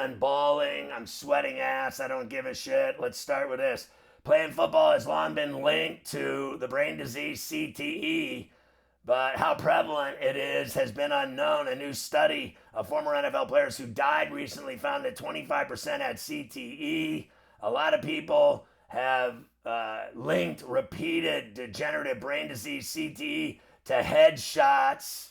done bawling. I'm sweating ass. I don't give a shit. Let's start with this. Playing football has long been linked to the brain disease CTE, but how prevalent it is has been unknown. A new study of former NFL players who died recently found that 25% had CTE. A lot of people have linked repeated degenerative brain disease CTE to headshots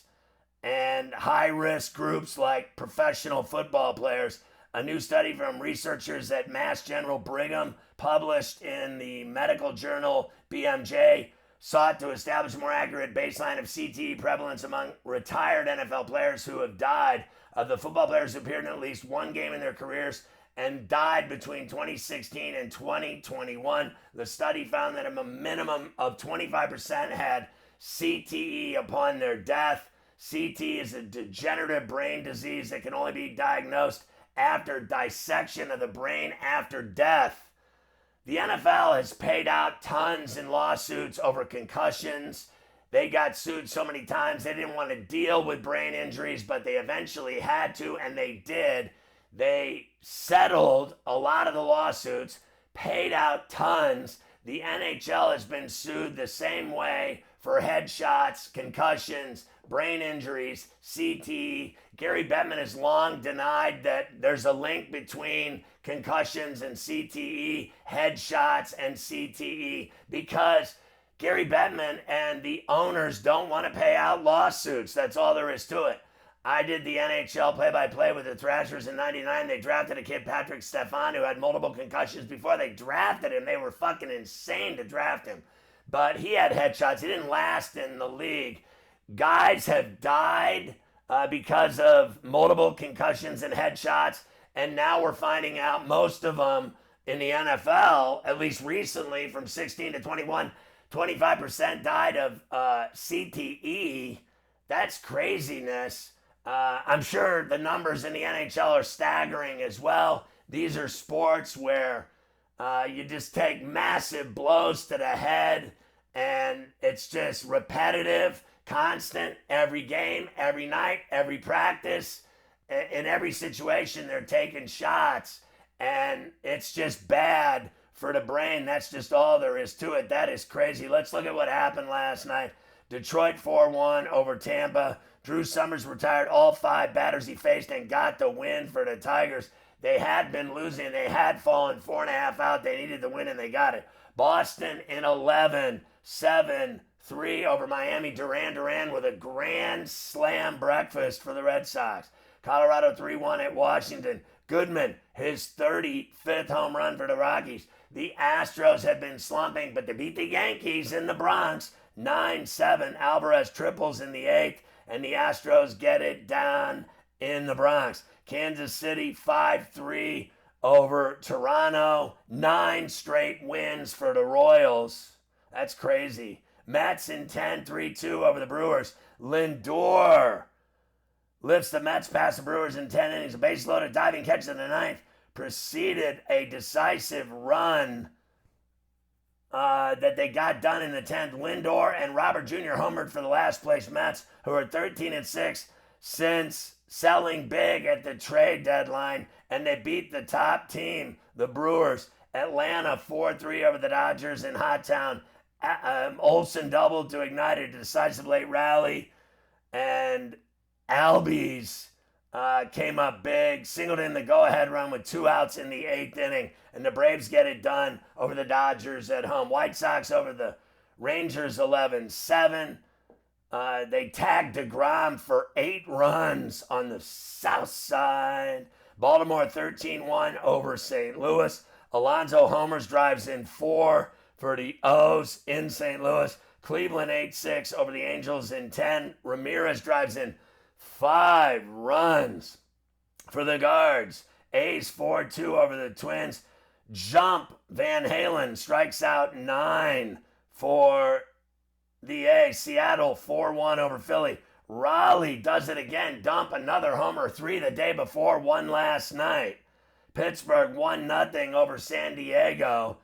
and high-risk groups like professional football players. A new study from researchers at Mass General Brigham, published in the medical journal BMJ, sought to establish a more accurate baseline of CTE prevalence among retired NFL players who have died. Of the football players who appeared in at least one game in their careers and died between 2016 and 2021, the study found that a minimum of 25% had CTE upon their death. CTE is a degenerative brain disease that can only be diagnosed after dissection of the brain after death. The NFL has paid out tons in lawsuits over concussions. They got sued so many times they didn't want to deal with brain injuries, but they eventually had to, and they did. They settled a lot of the lawsuits, paid out tons. The NHL has been sued the same way for headshots, concussions, brain injuries, CTE. Gary Bettman has long denied that there's a link between concussions and CTE, headshots and CTE, because Gary Bettman and the owners don't want to pay out lawsuits. That's all there is to it. I did the NHL play-by-play with the Thrashers in '99. They drafted a kid, Patrik Stefan, who had multiple concussions before they drafted him. They were fucking insane to draft him. But he had headshots. He didn't last in the league. Guys have died because of multiple concussions and headshots. And now we're finding out most of them in the NFL, at least recently, from 16 to 21, 25% died of CTE. That's craziness. I'm sure the numbers in the NHL are staggering as well. These are sports where you just take massive blows to the head, and it's just repetitive, constant, every game, every night, every practice. In every situation, they're taking shots, and it's just bad for the brain. That's just all there is to it. That is crazy. Let's look at what happened last night. Detroit 4-1 over Tampa. Drew Summers retired all 5 batters he faced and got the win for the Tigers. They had been losing. They had fallen 4.5 out. They needed the win, and they got it. Boston in 11, 7-3 over Miami. Duran with a grand slam breakfast for the Red Sox. Colorado 3-1 at Washington. Goodman, his 35th home run for the Rockies. The Astros had been slumping, but they beat the Yankees in the Bronx. 9-7. Alvarez triples in the 8th, and the Astros get it down in the Bronx. Kansas City 5-3 over Toronto. 9 straight wins for the Royals. That's crazy. Mets in 10, 3-2 over the Brewers. Lindor lifts the Mets past the Brewers in 10 innings. A base-loaded diving catch in the 9th preceded a decisive run that they got done in the 10th. Lindor and Robert Jr. homered for the last place Mets, who are 13-6 since selling big at the trade deadline, and they beat the top team, the Brewers. Atlanta 4-3 over the Dodgers in Hot Town. Olsen doubled to ignite a decisive late rally, and Albies came up big, singled in the go-ahead run with 2 outs in the 8th inning, and the Braves get it done over the Dodgers at home. White Sox over the Rangers 11-7. They tagged DeGrom for 8 runs on the south side. Baltimore 13-1 over St. Louis. Alonso homers, drives in 4 for the O's in St. Louis. Cleveland 8-6 over the Angels in 10. Ramirez drives in 5 runs for the Guards. A's 4-2 over the Twins. Jump Van Halen strikes out 9 for the A's. Seattle 4-1 over Philly. Raleigh does it again. Dump another homer. 3 the day before, 1 last night. Pittsburgh 1-0 over San Diego.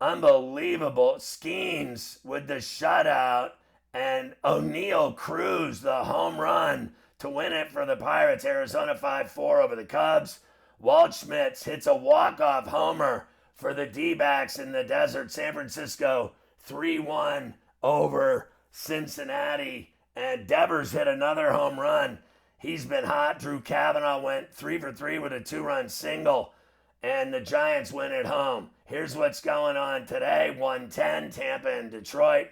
Unbelievable. Skenes with the shutout. And Oneil Cruz, the home run to win it for the Pirates. Arizona 5-4 over the Cubs. Waldschmidt hits a walk-off homer for the D-backs in the desert. San Francisco 3-1 over Cincinnati. And Devers hit another home run. He's been hot. Drew Kavanaugh went 3 for 3 with a 2-run single. And the Giants win at home. Here's what's going on today. 110, Tampa and Detroit.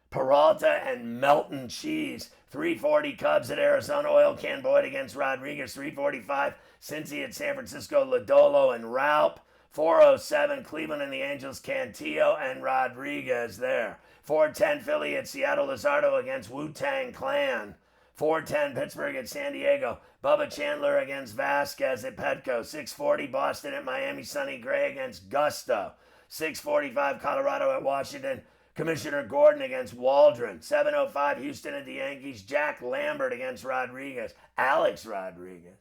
Peralta and Melton Cheese. 340 Cubs at Arizona. Oil Can Boyd against Rodriguez. 345 Cincy at San Francisco. Lodolo and Raup. 407 Cleveland and the Angels. Cantillo and Rodriguez there. 410 Philly at Seattle. Luzardo against Wu-Tang Clan. 410 Pittsburgh at San Diego. Bubba Chandler against Vasquez at Petco. 640 Boston at Miami. Sonny Gray against Gusto. 645 Colorado at Washington. Commissioner Gordon against Waldron. 705 Houston at the Yankees. Jack Lambert against Rodriguez. Alex Rodriguez.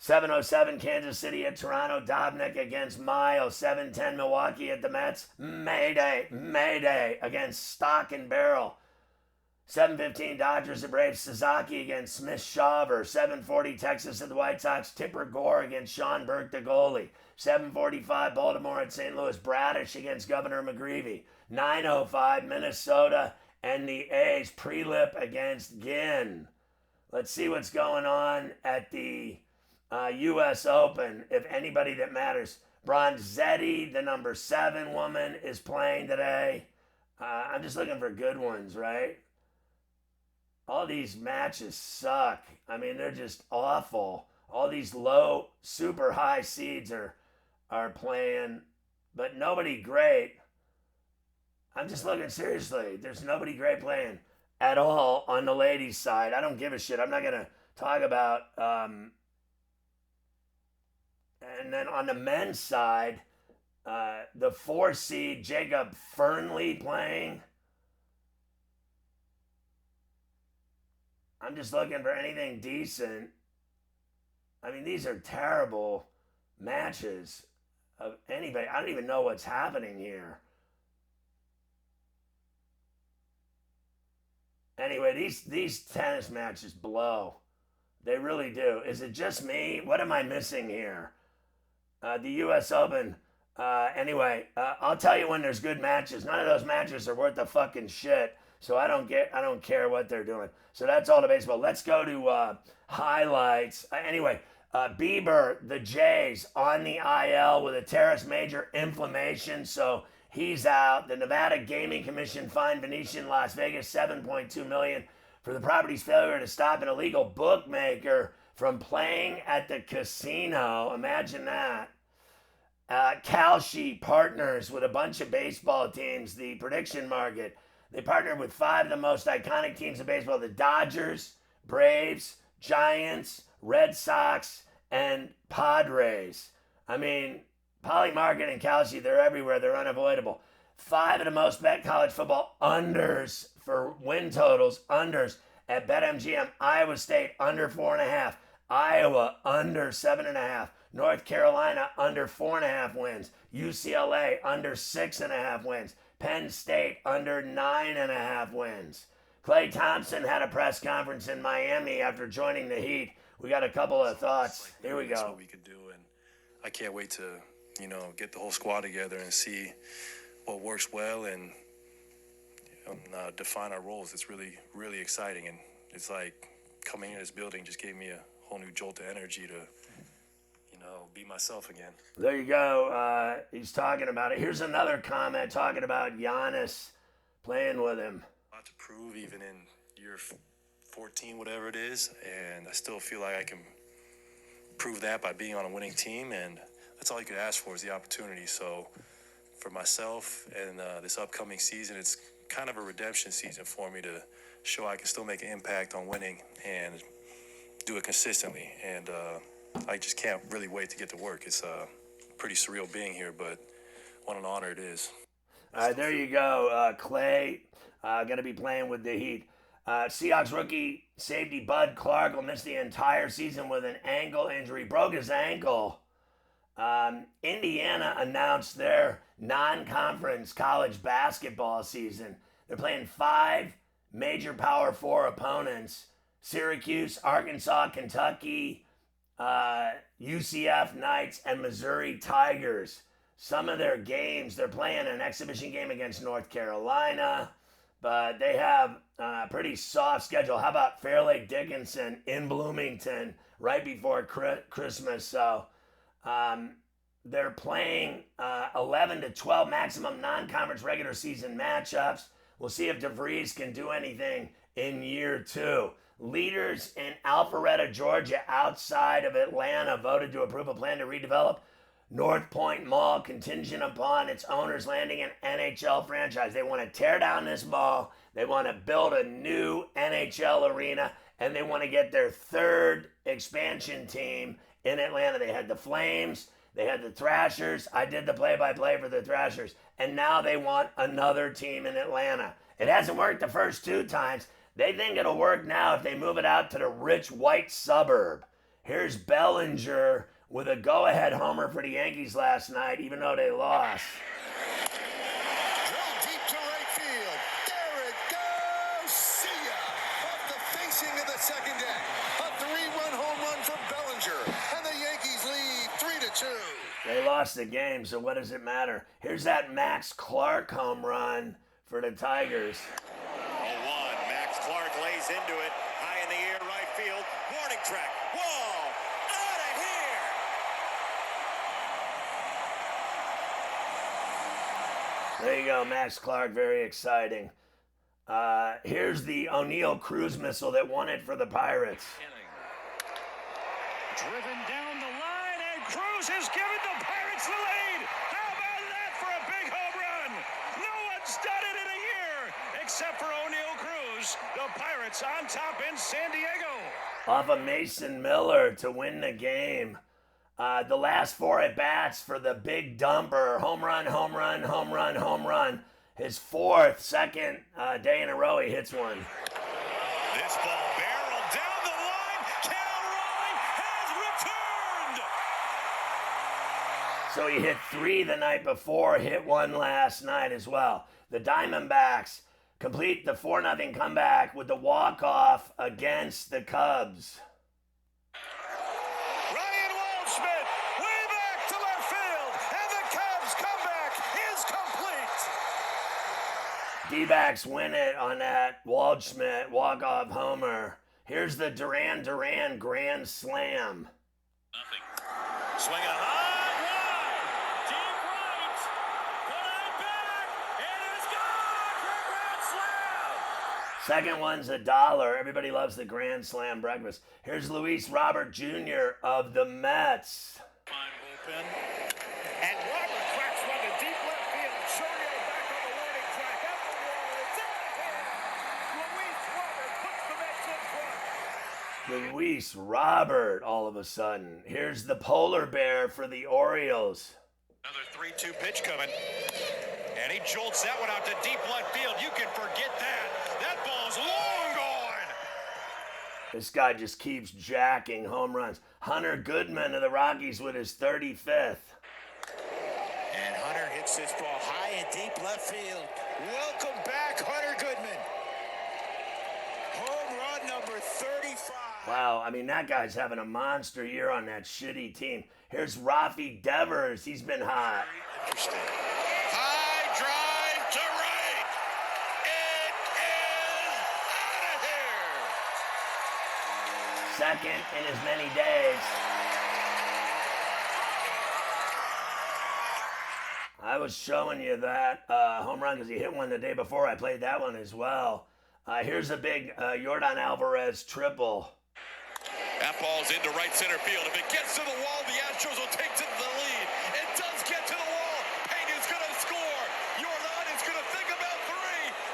707 Kansas City at Toronto. Dobnik against Miles. 710 Milwaukee at the Mets. Mayday against Stock and Barrel. 715 Dodgers at Braves. Sasaki against Smith-Shawver. 740 Texas at the White Sox. Tipper Gore against Sean Burke, the goalie. 745 Baltimore at St. Louis. Bradish against Governor McGreevy. 905 Minnesota and the A's. Prelip against Ginn. Let's see what's going on at the U.S. Open, if anybody that matters. Bronzetti, the number 7 woman, is playing today. I'm just looking for good ones, right? All these matches suck. I mean, they're just awful. All these low, super high seeds are playing, but nobody great. I'm just looking seriously. There's nobody great playing at all on the ladies' side. I don't give a shit. I'm not going to talk about... and then on the men's side, the 4 seed Jacob Fernley playing. I'm just looking for anything decent. I mean, these are terrible matches of anybody. I don't even know what's happening here. Anyway, these tennis matches blow. They really do. Is it just me? What am I missing here? The U.S. Open. Anyway, I'll tell you when there's good matches. None of those matches are worth a fucking shit. So I don't care what they're doing. So that's all the baseball. Let's go to highlights. Anyway, Bieber, the Jays, on the IL with a teres major inflammation. So he's out. The Nevada Gaming Commission fined Venetian Las Vegas $7.2 million for the property's failure to stop an illegal bookmaker from playing at the casino. Imagine that. Kalshi partners with a bunch of baseball teams, the prediction market. They partnered with 5 of the most iconic teams in baseball: the Dodgers, Braves, Giants, Red Sox, and Padres. I mean, Polymarket and Kalshi, they're everywhere. They're unavoidable. 5 of the most bet college football unders for win totals, unders at BetMGM. Iowa State, under 4.5. Iowa, under 7.5. North Carolina, under 4.5 wins. UCLA, under 6.5 wins. Penn State, under 9.5 wins. Klay Thompson had a press conference in Miami after joining the Heat. We got a couple of thoughts. Here we go. That's what we could do, and I can't wait to, get the whole squad together and see what works well and define our roles. It's really, really exciting, and it's like coming in this building just gave me a whole new jolt of energy to, be myself again. There you go. He's talking about it. Here's another comment talking about Giannis playing with him. A lot to prove even in year 14, whatever it is, and I still feel like I can prove that by being on a winning team, and that's all you could ask for is the opportunity. So for myself and this upcoming season, it's kind of a redemption season for me to show I can still make an impact on winning and do it consistently. And I just can't really wait to get to work. It's pretty surreal being here, but what an honor it is. All right, there you go. Klay going to be playing with the Heat. Seahawks rookie safety Bud Clark will miss the entire season with an ankle injury. Broke his ankle. Indiana announced their non-conference college basketball season. They're playing 5 major Power 4 opponents: Syracuse, Arkansas, Kentucky, UCF Knights and Missouri Tigers. Some of their games, they're playing an exhibition game against North Carolina, but they have a pretty soft schedule. How about Fairleigh Dickinson in Bloomington right before Christmas? So they're playing 11 to 12 maximum non-conference regular season matchups. We'll see if DeVries can do anything in year 2. Leaders in Alpharetta, Georgia, outside of Atlanta, voted to approve a plan to redevelop North Point Mall contingent upon its owners landing an NHL franchise. They want to tear down this mall. They want to build a new NHL arena, and they want to get their 3rd expansion team in Atlanta. They had the Flames. They had the Thrashers. I did the play-by-play for the Thrashers. And now they want another team in Atlanta. It hasn't worked the first 2 times. They think it'll work now if they move it out to the rich white suburb. Here's Bellinger with a go-ahead homer for the Yankees last night, even though they lost. Drill deep to right field. There it goes. See ya. Off the facing of the second deck. A 3-run home run from Bellinger. And the Yankees lead 3-2. They lost the game, so what does it matter? Here's that Max Clark home run for the Tigers. 0-1. Max Clark lays into it. High in the air, right field. Warning track. Wall. Out of here. There you go, Max Clark, very exciting. Here's the Oneil Cruz missile that won it for the Pirates. Driven down the line, and Cruz has given the Pirates the lead. How about that for a big home run? No one's done it in a year except for Oneil Cruz. The Pirates on top in San Diego. Off of Mason Miller to win the game. The last 4 at-bats for the big dumper. Home run, home run, home run, home run. His 4th, second day in a row he hits one. This ball barreled down the line. Cal Raleigh has returned. So he hit 3 the night before, hit 1 last night as well. The Diamondbacks complete the 4-0 comeback with the walk-off against the Cubs. Ryan Waldschmidt way back to left field, and the Cubs comeback is complete. D-backs win it on that Waldschmidt walk-off homer. Here's the Duran Duran grand slam. Nothing. Swing a high drive. Deep right. Put it back. It is gone for a grand slam. Second one's $1. Everybody loves the grand slam breakfast. Here's Luis Robert Jr. of the Mets. Fine bullpen. And Robert cracks one to deep left field. Shorio back on the warning track. At the wall. It's out of here. Luis Robert puts the Mets in front. Luis Robert all of a sudden. Here's the polar bear for the Orioles. Another 3-2 pitch coming. And he jolts that one out to deep left field. You can forget that. That ball's long gone. This guy just keeps jacking home runs. Hunter Goodman of the Rockies with his 35th. And Hunter hits this ball high and deep left field. Welcome back, Hunter Goodman. Home run number 35. Wow, I mean, that guy's having a monster year on that shitty team. Here's Rafi Devers. He's been hot. Interesting. High drive to right. It is out of here. Second in as many days. I was showing you that home run because he hit one the day before. I played that one as well. Here's a big Yordan Alvarez triple. That ball's into right center field. If it gets to the wall, the Astros will take to the lead. It does get to the wall. Pena's going to score. Yordan is going to think about 3.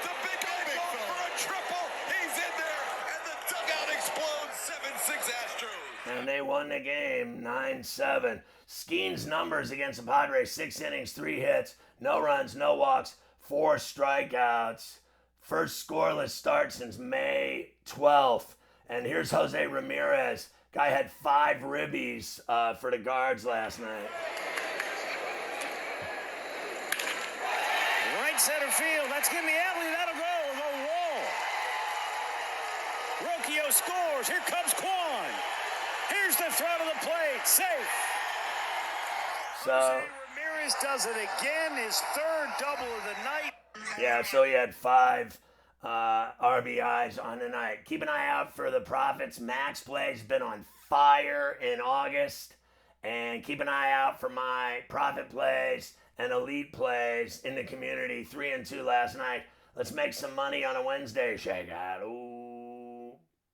The big guy going for a triple. He's in there, and the dugout explodes. 7-6 Astros. And they won the game 9-7. Skenes numbers against the Padres: 6 innings, 3 hits, no runs, no walks, 4 strikeouts. First scoreless start since May 12th. And here's Jose Ramirez. Guy had 5 ribbies for the Guards last night. Right center field. That's in the alley. That'll go. The wall. Rocchio scores. Here comes Quan. Here's the throw to the plate. Safe. So Ramirez does it again. His third double of the night. yeah, so he had 5 RBIs on the night. Keep an eye out for the Profits. Max Play's been on fire in August. And keep an eye out for my Profit plays and Elite plays in the community. 3 and 2 last night. Let's make some money on a Wednesday, Shake Out. Ooh.